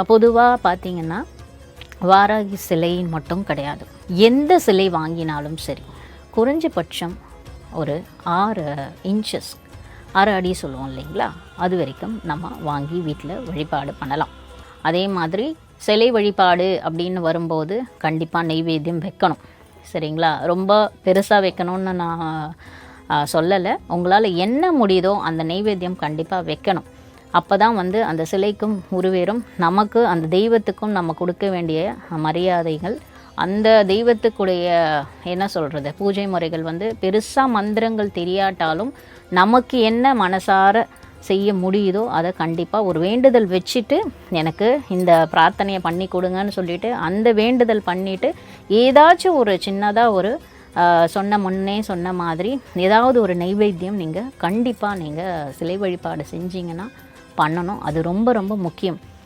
பொதுவாக பார்த்திங்கன்னா வாராகி சிலைன்னு மட்டும் கிடையாது, எந்த சிலை வாங்கினாலும் சரி குறைஞ்சபட்சம் ஒரு 6 இன்ச்சஸ் 6 அடி சொல்லுவோம் இல்லைங்களா, அது வரைக்கும் நம்ம வாங்கி வீட்டில் வழிபாடு பண்ணலாம். அதே மாதிரி சிலை வழிபாடு அப்படின்னு வரும்போது கண்டிப்பாக நெய்வேத்தியம் வைக்கணும். சரிங்களா, ரொம்ப பெருசாக வைக்கணும்னு நான் சொல்லலை. உங்களால் என்ன முடியுதோ அந்த நெய்வேத்தியம் கண்டிப்பாக வைக்கணும். அப்போ தான் அந்த சிலைக்கும் உருவேறும், நமக்கு அந்த தெய்வத்துக்கும் நம்ம கொடுக்க வேண்டிய மரியாதைகள், அந்த தெய்வத்துக்குடைய என்ன சொல்கிறது பூஜை முறைகள் பெருசாக மந்திரங்கள் தெரியாட்டாலும் நமக்கு என்ன மனசார செய்ய முடியுதோ அதை கண்டிப்பாக ஒரு வேண்டுதல் வச்சுட்டு எனக்கு இந்த பிரார்த்தனையை பண்ணி கொடுங்கன்னு சொல்லிவிட்டு அந்த வேண்டுதல் பண்ணிவிட்டு ஏதாச்சும் ஒரு சின்னதாக ஒரு முன்னே சொன்ன மாதிரி ஏதாவது ஒரு நைவேத்தியம் நீங்கள் கண்டிப்பாக நீங்கள் சிலை வழிபாடு செஞ்சீங்கன்னா பண்ணணும். அது ரொம்ப ரொம்ப முக்கியம்.